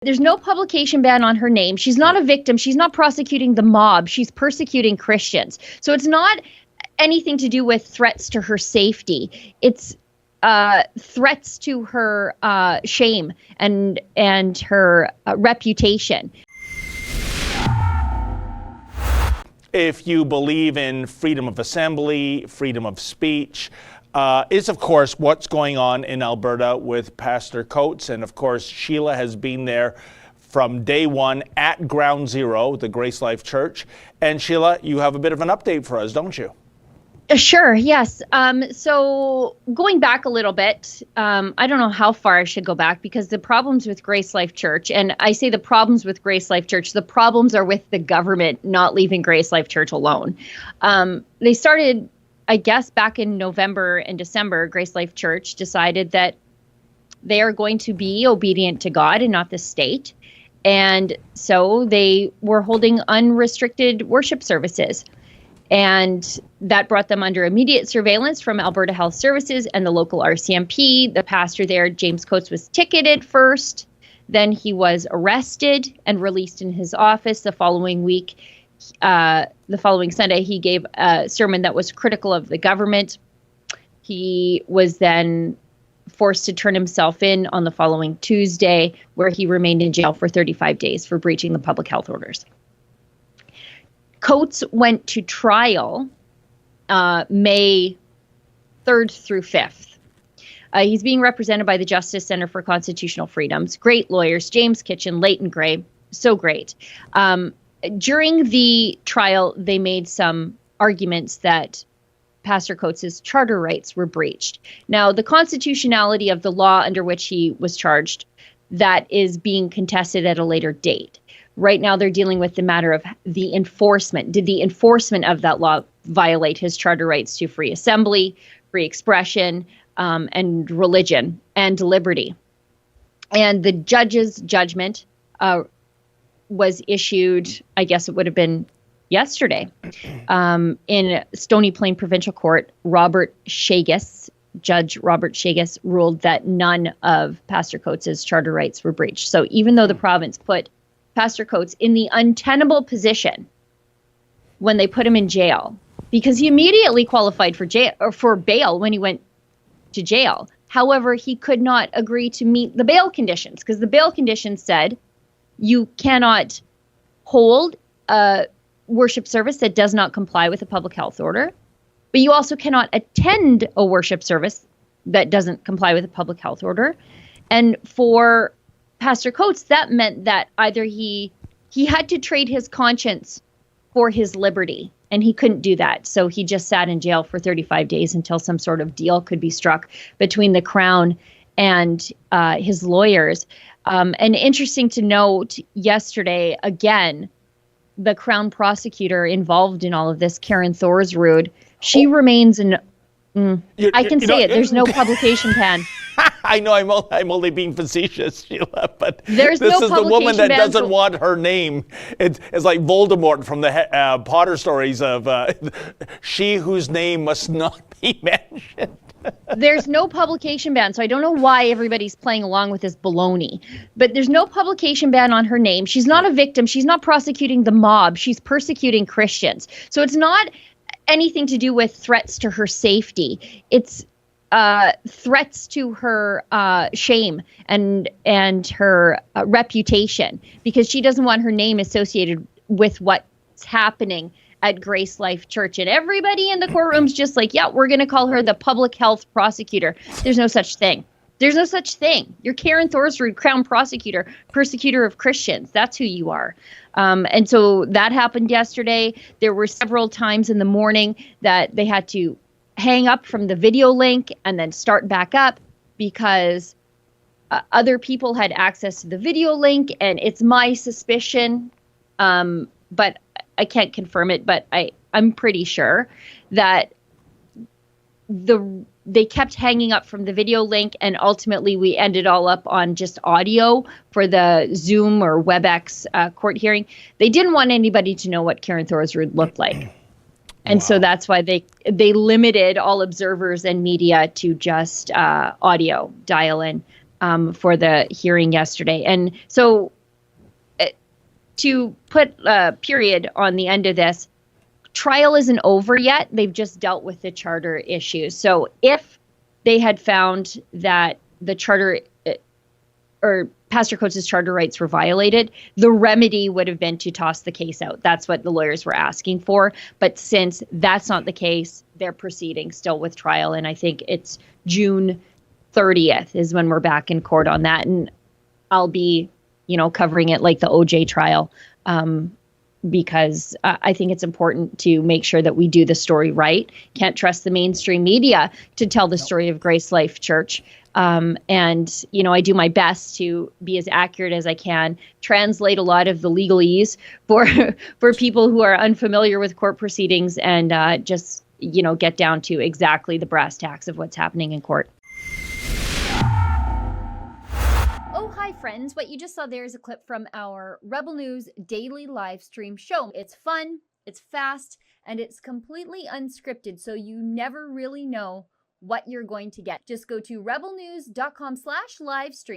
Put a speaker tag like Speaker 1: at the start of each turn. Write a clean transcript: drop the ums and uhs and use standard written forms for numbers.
Speaker 1: There's no publication ban on her name. She's not a victim. She's not prosecuting the mob. She's persecuting Christians. So it's not anything to do with threats to her safety. It's threats to her shame and her reputation.
Speaker 2: If you believe in freedom of assembly, freedom of speech, is of course what's going on in Alberta with Pastor Coates. And of course, Sheila has been there from day one at Ground Zero, the GraceLife Church. And Sheila, you have a bit of an update for us, don't you?
Speaker 1: Sure, yes. So going back a little bit, I don't know how far I should go back because the problems with GraceLife Church, and I say the problems with GraceLife Church, the problems are with the government not leaving GraceLife Church alone. They started, I guess, back in November and December. GraceLife Church decided that they are going to be obedient to God and not the state. And so they were holding unrestricted worship services. And that brought them under immediate surveillance from Alberta Health Services and the local RCMP. The pastor there, James Coates, was ticketed first. Then he was arrested and released in his office. The following week, the following Sunday, he gave a sermon that was critical of the government. He was then forced to turn himself in on the following Tuesday, where he remained in jail for 35 days for breaching the public health orders. Coates went to trial May 3rd through 5th. He's being represented by the Justice Center for Constitutional Freedoms. Great lawyers, James Kitchen, Leighton Gray, so great. During the trial, they made some arguments that Pastor Coates' charter rights were breached. Now, the constitutionality of the law under which he was charged, that is being contested at a later date. Right now, they're dealing with the matter of the enforcement. Did the enforcement of that law violate his charter rights to free assembly, free expression, and religion and liberty? And the judge's judgment was issued, I guess it would have been yesterday, in Stony Plain Provincial Court. Judge Robert Shagus ruled that none of Pastor Coates' charter rights were breached. So even though the province put Pastor Coates in the untenable position when they put him in jail, because he immediately qualified for jail or for bail when he went to jail. However, he could not agree to meet the bail conditions because the bail conditions said you cannot hold a worship service that does not comply with a public health order, but you also cannot attend a worship service that doesn't comply with a public health order. And for Pastor Coates, that meant that either he had to trade his conscience for his liberty, and he couldn't do that. So he just sat in jail for 35 days until some sort of deal could be struck between the Crown and his lawyers. And interesting to note, yesterday, again, the Crown prosecutor involved in all of this, Karen Thorsrud, she remains in... I can say it. There's no publication ban.
Speaker 2: I know I'm only being facetious, Sheila, but
Speaker 1: this
Speaker 2: is the woman that doesn't want her name. It's like Voldemort from the Potter stories of she whose name must not be mentioned.
Speaker 1: There's no publication ban, so I don't know why everybody's playing along with this baloney. But there's no publication ban on her name. She's not a victim. She's not prosecuting the mob. She's persecuting Christians. So it's not anything to do with threats to her safety. It's threats to her shame and her reputation, because she doesn't want her name associated with what's happening at GraceLife Church. And everybody in the courtroom's just like, yeah, we're going to call her the public health prosecutor. There's no such thing. There's no such thing. You're Karen Thorsrud, Crown prosecutor, persecutor of Christians. That's who you are. And so that happened yesterday. There were several times in the morning that they had to hang up from the video link and then start back up because other people had access to the video link. And it's my suspicion, but I can't confirm it, but I'm pretty sure that they kept hanging up from the video link, and ultimately we ended all up on just audio for the Zoom or WebEx court hearing. They didn't want anybody to know what Karen Thorsrud looked like. And so that's why they limited all observers and media to just audio, dial in. for the hearing yesterday. And so to put a period on the end of this, trial isn't over yet. They've just dealt with the charter issues. So if they had found that the charter or Pastor Coates' charter rights were violated, the remedy would have been to toss the case out. That's what the lawyers were asking for. But since that's not the case, they're proceeding still with trial. And I think it's June 30th is when we're back in court on that. And I'll be, covering it like the OJ trial, because I think it's important to make sure that we do the story right. Can't trust the mainstream media to tell the story of GraceLife Church. And, I do my best to be as accurate as I can, translate a lot of the legalese for people who are unfamiliar with court proceedings, and just, get down to exactly the brass tacks of what's happening in court.
Speaker 3: Hi friends, what you just saw there is a clip from our Rebel News daily live stream show. It's fun, it's fast, and it's completely unscripted, so you never really know what you're going to get. Just go to rebelnews.com/livestream